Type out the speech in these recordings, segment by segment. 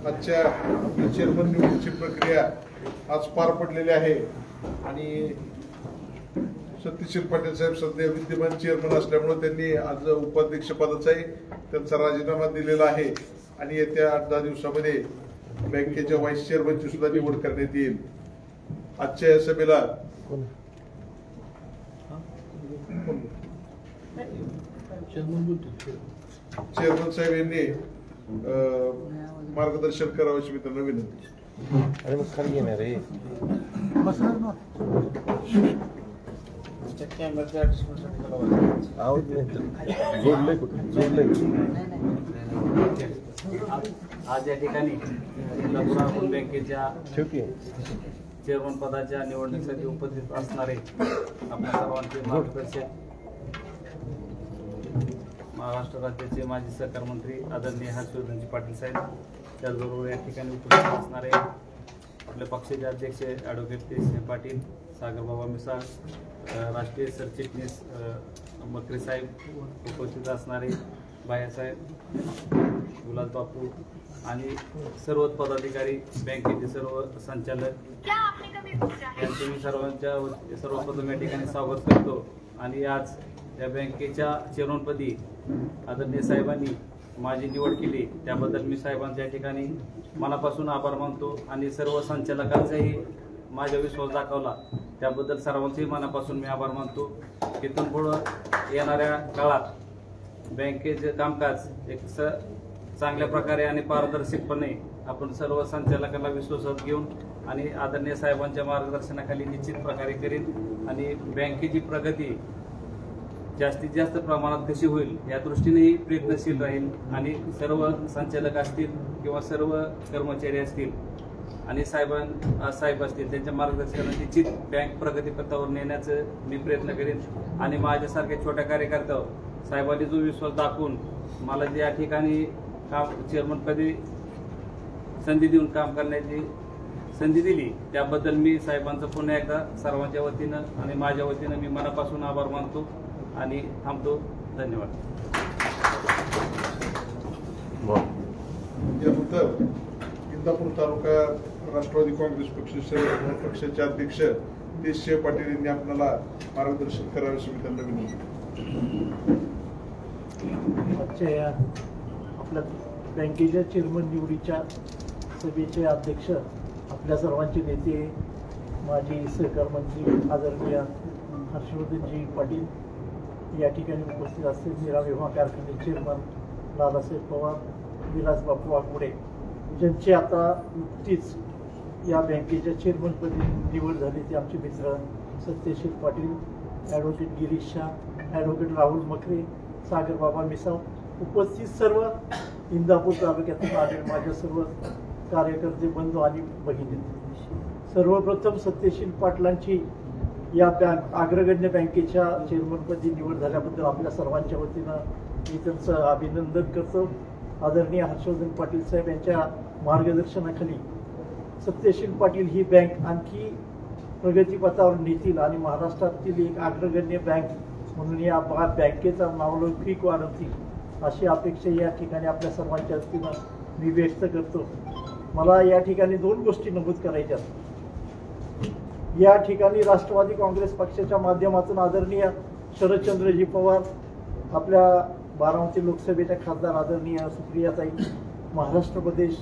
आजच्या चेअरमन निवडीची प्रक्रिया आज पार पडलेली आहे आणि सतीश पाटील साहेब सध्या विद्यमान चेअरमन असल्यामुळे त्यांनी आज उपाध्यक्ष पदाचाही त्यांचा राजीनामा दिलेला आहे आणि येत्या 8-10 दिवसामध्ये बँकेच्या व्हाईस चेअरमनची सुद्धा निवड करण्यात येईल। आजच्या या सभेला चेअरमन साहेब यांनी मार्गदर्शन करावं अशी मी त्यांना विनंती। अरे मग खाली येणार रे आज या ठिकाणी बँकेच्या चेअरमन पदाच्या निवडणुकीसाठी उपस्थित असणारे आपल्या सर्वांचे मार्गदर्शक महाराष्ट्र राज्याचे माजी सहकार मंत्री आदरणीय हर्षवर्धन पाटील साहेब, त्याचबरोबर या ठिकाणी उपस्थित असणारे आपल्या पक्षाचे अध्यक्ष ॲडव्होकेट तेजसिंह पाटील, सागरबाबा मिसाळ, राष्ट्रीय सरचिटणीस मकरे साहेब, उपस्थित असणारे बायासाहेब, गुलाब बापू आणि सर्व पदाधिकारी, बँकेचे सर्व संचालक यांचे मी सर्वप्रथम या ठिकाणी स्वागत करतो। आणि आज या बँकेच्या चेअरमनपदी आदरणीय साहेबांनी माझी निवड केली त्याबद्दल मी साहेबांच्या या ठिकाणी मनापासून आभार मानतो आणि सर्व संचालकांचाही माझा विश्वास दाखवला त्याबद्दल सर्वांचेही मनापासून मी आभार मानतो। इथून पुढे येणाऱ्या काळात बँकेचे कामकाज एक चांगल्या प्रकारे आणि पारदर्शकपणे आपण सर्व संचालकांना विश्वासात घेऊन आणि आदरणीय साहेबांच्या मार्गदर्शनाखाली निश्चित प्रकारे करीन आणि बँकेची प्रगती जास्तीत जास्त प्रमाणात कशी होईल या दृष्टीनेही प्रयत्नशील राहील आणि सर्व संचालक असतील किंवा सर्व कर्मचारी असतील आणि साहेब असतील त्यांच्या मार्गदर्शनाने निश्चित बँक प्रगतीपथावर नेण्याचं मी प्रयत्न करेन आणि माझ्यासारख्या छोट्या कार्यकर्त्यावर साहेबांनी जो विश्वास दाखवून मला जे या ठिकाणी चेअरमनपदी संधी देऊन काम करण्याची संधी दिली त्याबद्दल मी साहेबांचं पुन्हा एकदा सर्वांच्या वतीनं आणि माझ्या वतीनं मी मनापासून आभार मानतो आणि थांबतो। धन्यवाद। यानंतर इंदापूर तालुका राष्ट्रवादी काँग्रेस पक्षाचे अध्यक्ष तेजसिंह पाटील यांनी आपल्याला मार्गदर्शन करावे अशी मी त्यांना विनंती। आजच्या आपल्या बँकेच्या चेअरमन निवडीच्या सभेचे अध्यक्ष आपल्या सर्वांचे नेते माजी सहकार मंत्री आदरणीय हर्षवर्धनजी पाटील या ठिकाणी उपस्थित असतील, मीरा विमा कारखाने चेअरमन दादासाहेब पवार, विलास बापू वाघमोडे ज्यांची आता नुकतीच या बँकेच्या चेअरमनपदी निवड झाली ते आमचे मित्र सत्यशील पाटील, ॲडव्होकेट गिरीश शाह, ॲडव्होकेट राहुल मकरे, सागरबाबा मिसाळ, उपस्थित सर्व इंदापूर तालुक्यातून आलेले माझ्या सर्व कार्यकर्ते बंधू आणि भगिनी, सर्वप्रथम सत्यशील पाटलांची या अग्रगण्य बँकेच्या चेअरमनपदी निवड झाल्याबद्दल आपल्या सर्वांच्या वतीनं मी त्यांचं अभिनंदन करतो। आदरणीय हर्षवर्धन पाटील साहेब यांच्या मार्गदर्शनाखाली सत्यशील पाटील ही बँक आणखी प्रगतीपथावर नेतील आणि महाराष्ट्रातील एक अग्रगण्य बँक म्हणून या बँकेचा नावलौकिक वाढवतील अशी अपेक्षा या ठिकाणी आपल्या सर्वांच्या वतीनं मी व्यक्त करतो। मला या ठिकाणी 2 गोष्टी नमूद करायच्या। या ठिकाणी राष्ट्रवादी काँग्रेस पक्षाच्या माध्यमातून आदरणीय शरदचंद्रजी पवार, आपल्या बारामती लोकसभेच्या खासदार आदरणीय सुप्रियाताई, महाराष्ट्र प्रदेश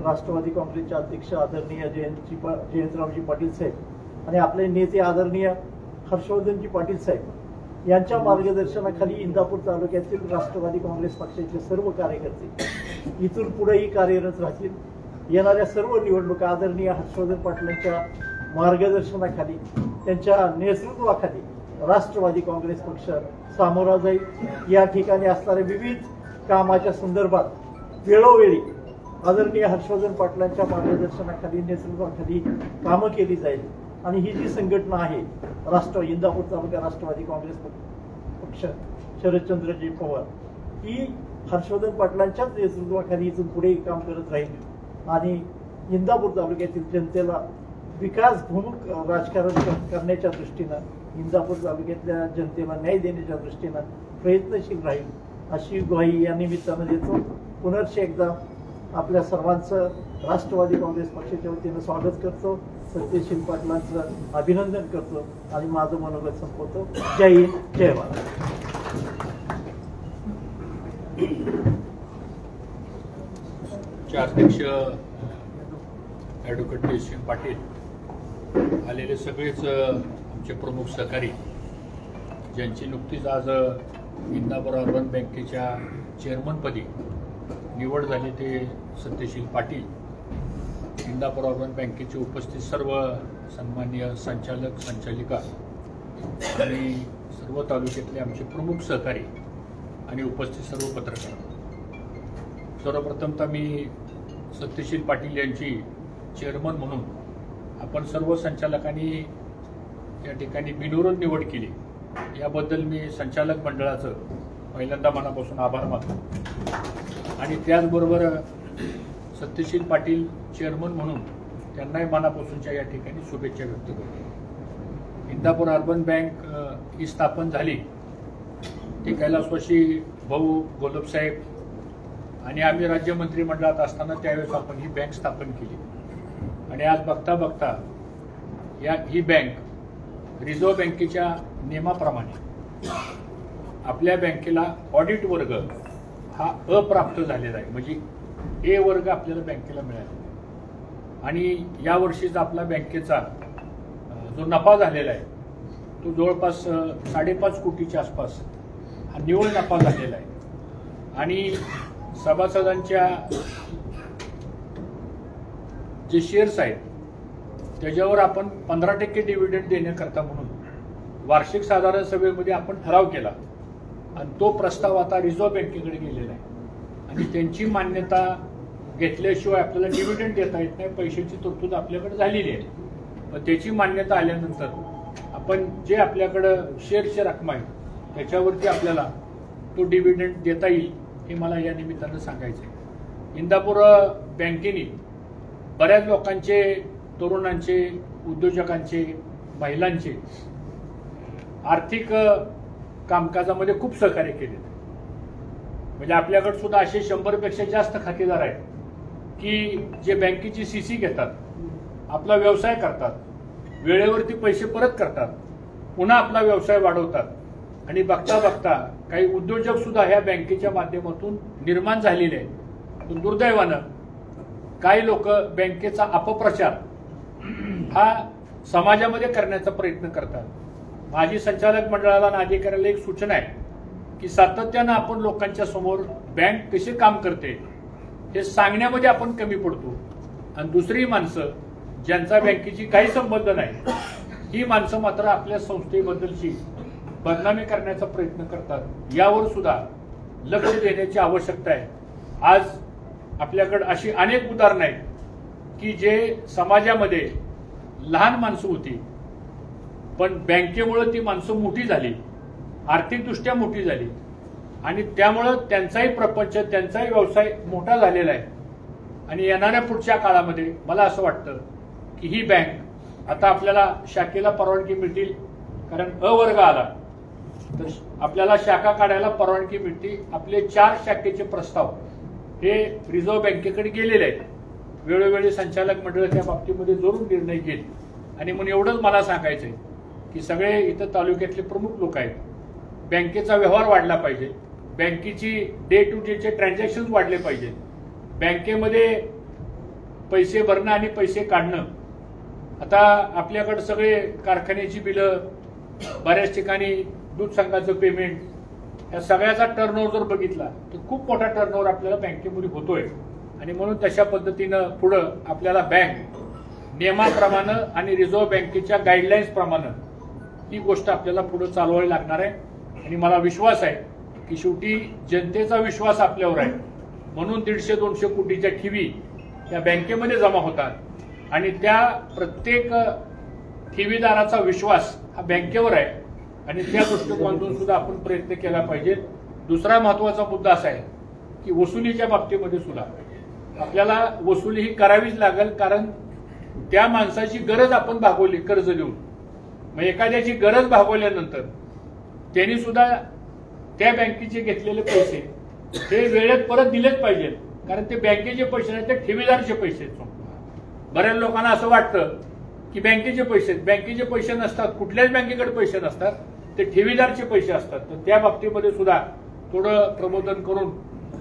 राष्ट्रवादी काँग्रेसचे अध्यक्ष आदरणीय जयंतरावजी पाटील साहेब आणि आपले नेते आदरणीय हर्षवर्धनजी पाटील साहेब यांच्या मार्गदर्शनाखाली इंदापूर तालुक्यातील राष्ट्रवादी काँग्रेस पक्षाचे सर्व कार्यकर्ते इथून पुढेही कार्यरत राहतील येणाऱ्या सर्व निवडणुका आदरणीय हर्षवर्धन पाटलांच्या मार्गदर्शनाखाली, त्यांच्या नेतृत्वाखाली राष्ट्रवादी काँग्रेस पक्ष सामोरा जाईल। या ठिकाणी असणाऱ्या विविध कामाच्या संदर्भात वेळोवेळी आदरणीय हर्षवर्धन पाटलांच्या मार्गदर्शनाखाली, नेतृत्वाखाली कामं केली जाईल। आणि ही जी संघटना आहे इंदापूर तालुका राष्ट्रवादी काँग्रेस पक्ष शरदचंद्रजी पवार, ही हर्षवर्धन पाटलांच्याच नेतृत्वाखाली इथून पुढे काम करत राहील आणि इंदापूर तालुक्यातील जनतेला विकासभिमुख राजकारण करण्याच्या दृष्टीनं, इंदापूर तालुक्यातल्या जनतेला न्याय देण्याच्या दृष्टीनं प्रयत्नशील राहील अशी ग्वाही या निमित्तानं देतो। पुनश्च एकदा आपल्या सर्वांचं राष्ट्रवादी काँग्रेस पक्षाच्या वतीनं स्वागत करतो, सत्यशील पाटलांचं अभिनंदन करतो आणि माझं मनोगत संपवतो। जय हिंद, जय महाराष्ट्र। अध्यक्ष ॲडव्होकेट देशसिंग पाटील, आलेले सगळेच आमचे प्रमुख सहकारी, ज्यांची नुकतीच आज इंदापूर अर्बन बँकेच्या चेअरमनपदी निवड झाली, ते सत्यशील पाटील, इंदापूर अर्बन बँकेचे उपस्थित सर्व सन्माननीय संचालक, संचालिका आणि सर्व तालुक्यातले आमचे प्रमुख सहकारी आणि उपस्थित सर्व पत्रकार, सर्वप्रथमतः मी सत्यशील पाटील यांची चेअरमन म्हणून आपण सर्व संचालकांनी या ठिकाणी बिनविरोध निवड केली, याबद्दल मी संचालक मंडळाचं पहिल्यांदा मनापासून आभार मानतो। आणि त्याचबरोबर सत्यशील पाटील चेअरमन म्हणून त्यांनाही मनापासूनच्या या ठिकाणी शुभेच्छा व्यक्त करतो। इंदापूर अर्बन बँक ही स्थापन झाली, ती कैलासवासी भाऊ गोलपसाहेब आणि आम्ही राज्य मंत्रिमंडळात असताना त्यावेळेस आपण ही बँक स्थापन केली। आणि आज बघता बघता ही बँक रिझर्व्ह बँकेच्या नियमाप्रमाणे आपल्या बँकेला ऑडिट वर्ग हा अप्राप्त झालेला आहे, म्हणजे ए वर्ग आपल्याला बँकेला मिळाला। आणि यावर्षीचा आपला बँकेचा जो नफा झालेला आहे तो जवळपास 5.5 कोटीच्या आसपास हा निव्वळ नफा झालेला आहे। आणि सभासदांच्या जे शेअर्स आहेत त्याच्यावर आपण 15% डिव्हिडंड देण्याकरता म्हणून वार्षिक साधारण सभेमध्ये आपण ठराव केला आणि तो प्रस्ताव आता रिझर्व्ह बँकेकडे गेलेला आहे आणि त्यांची मान्यता घेतल्याशिवाय आपल्याला डिव्हिडंड देता येत नाही। पैशाची तरतूद आपल्याकडे झालेली आहे, पण त्याची मान्यता आल्यानंतर आपण जे आपल्याकडं शेअरची रक्कम आहे त्याच्यावरती आपल्याला तो डिव्हिडंड देता येईल, हे मला या निमित्तानं सांगायचं आहे। इंदापूर बँकेने बऱ्याच लोकांचे, तरुणांचे, उद्योजकांचे, महिलांचे आर्थिक कामकाजामध्ये खूप सहकार्य केले। म्हणजे आपल्याकडे सुद्धा असे 100पेक्षा जास्त खातेदार आहेत की जे बँकेची सीसी घेतात, आपला व्यवसाय करतात, वेळेवरती पैसे परत करतात, पुन्हा आपला व्यवसाय वाढवतात आणि बघता बघता काही उद्योजक सुद्धा ह्या बँकेच्या माध्यमातून निर्माण झालेले आहेत। पण दुर्दैवानं काही लोक बँकेचा अपप्रचार हा समाजामध्ये करण्याचा प्रयत्न करतात। माझी संचालक मंडळाला आणि अधिकाऱ्याला एक सूचना आहे की सातत्यानं आपण लोकांच्या समोर बँक कसे काम करते हे सांगण्यामध्ये आपण कमी पडतो आणि दुसरी माणसं ज्यांचा बँकेची काही संबंध नाही, ही माणसं मात्र आपल्या संस्थेबद्दलची बदनामी करण्याचा प्रयत्न करतात। यावर सुद्धा लक्ष देण्याची आवश्यकता आहे। आज आपल्याकडे अशी अनेक उदाहरणं आहेत की जे समाजामध्ये लहान माणसं होती, पण बँकेमुळे ती माणसं मोठी झाली, आर्थिकदृष्ट्या मोठी झाली आणि त्यामुळं त्यांचाही प्रपंच, त्यांचाही व्यवसाय मोठा झालेला आहे। आणि येणाऱ्या पुढच्या काळामध्ये मला असं वाटतं की ही बँक आता आपल्याला शाखेला परवानगी मिळतील, कारण अ वर्ग आला तर आपल्याला शाखा काढायला परवानगी मिळते। आपले 4 शाखेचे प्रस्ताव हे रिझर्व्ह बँकेकडे गेलेले आहेत। वेळोवेळी संचालक मंडळ त्या बाबतीमध्ये जरूर निर्णय घेईल। आणि म्हणून एवढंच मला सांगायचं आहे की सगळे इथं तालुक्यातले प्रमुख लोक आहेत, बँकेचा व्यवहार वाढला पाहिजे, बँकेची डे टू डेचे ट्रान्झॅक्शन्स वाढले पाहिजे, बँकेमध्ये पैसे भरणं आणि पैसे काढणं। आता आपल्याकडे सगळे कारखान्याची बिलं, बऱ्याच ठिकाणी दूध संघाचं पेमेंट, या सगळ्याचा टर्नओव्हर जर बघितला तर खूप मोठा टर्नओव्हर आपल्याला बँकेमध्ये होतोय। आणि म्हणून तशा पद्धतीनं पुढं आपल्याला बँक नियमाप्रमाणे आणि रिझर्व्ह बँकेच्या गाईडलाईन्स प्रमाणे ही गोष्ट आपल्याला पुढे चालवावी लागणार आहे। आणि मला विश्वास आहे की शेवटी जनतेचा विश्वास आपल्यावर आहे, म्हणून 150-200 कोटीच्या ठेवी त्या बँकेमध्ये जमा होतात आणि त्या प्रत्येक ठेवीदाराचा विश्वास हा बँकेवर आहे आणि त्या दृष्टिकोनातून सुद्धा आपण प्रयत्न केला पाहिजे। दुसरा महत्वाचा मुद्दा असा आहे की वसुलीच्या बाबतीमध्ये सुद्धा आपल्याला वसुली ही करावीच लागेल, कारण त्या माणसाची गरज आपण भागवली कर्ज देऊन, मग एखाद्याची गरज भागवल्यानंतर त्यांनी सुद्धा त्या बँकेचे घेतलेले पैसे हे वेळेत परत दिलेच पाहिजेत, कारण ते बँकेचे पैसे नाही, ते ठेवीदारचे पैसे आहेत। बऱ्याच लोकांना असं वाटतं की बँकेचे पैसे नसतात, कुठल्याच बँकेकडे पैसे नसतात, ते ठेवीदारचे पैसे असतात। तर त्या बाबतीमध्ये सुद्धा थोडं प्रबोधन करून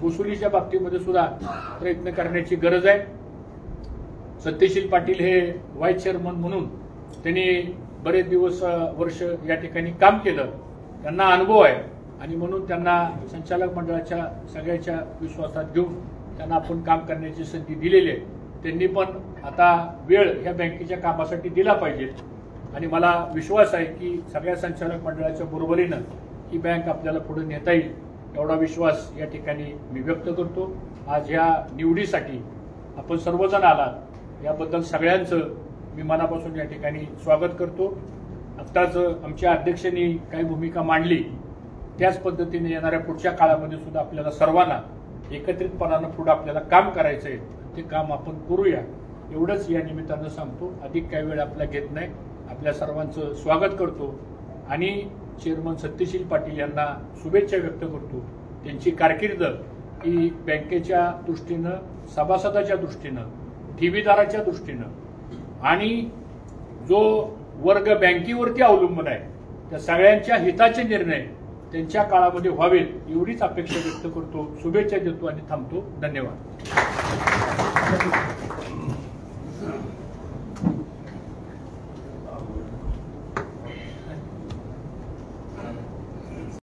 वसुलीच्या बाबतीमध्ये सुद्धा प्रयत्न करण्याची गरज आहे। सत्यशील पाटील हे व्हाईस चेअरमन म्हणून त्यांनी बरेच दिवस वर्ष या ठिकाणी काम केलं, त्यांना अनुभव आहे आणि म्हणून त्यांना संचालक मंडळाच्या सगळ्याच्या विश्वासात घेऊन त्यांना आपण काम करण्याची संधी दिलेली आहे। त्यांनी पण आता वेळ ह्या बँकेच्या कामासाठी दिला पाहिजे आणि मला विश्वास आहे की सगळ्या संचालक मंडळाच्या बरोबरीनं ही बँक आपल्याला पुढे नेता येईल, एवढा विश्वास या ठिकाणी मी व्यक्त करतो। आज या निवडीसाठी आपण सर्वजण आलात याबद्दल सगळ्यांचं मी मनापासून या ठिकाणी स्वागत करतो। आत्ताच आमच्या अध्यक्षांनी काही भूमिका मांडली, त्याच पद्धतीने येणाऱ्या पुढच्या काळामध्ये सुद्धा आपल्याला सर्वांना एकत्रितपणानं पुढे आपल्याला काम करायचं आहे, ते काम आपण करूया एवढंच या निमित्तानं सांगतो। अधिक काही वेळ आपला घेत नाही, आपल्या सर्वांचं स्वागत करतो आणि चेअरमन सत्यशील पाटील यांना शुभेच्छा व्यक्त करतो। त्यांची कारकीर्द ही बँकेच्या दृष्टीनं, सभासदाच्या दृष्टीनं, ठेवीदाराच्या दृष्टीनं आणि जो वर्ग बँकेवरती अवलंबून आहे त्या सगळ्यांच्या हिताचे निर्णय त्यांच्या काळामध्ये व्हावेत एवढीच अपेक्षा व्यक्त करतो। शुभेच्छा देतो आणि थांबतो। धन्यवाद।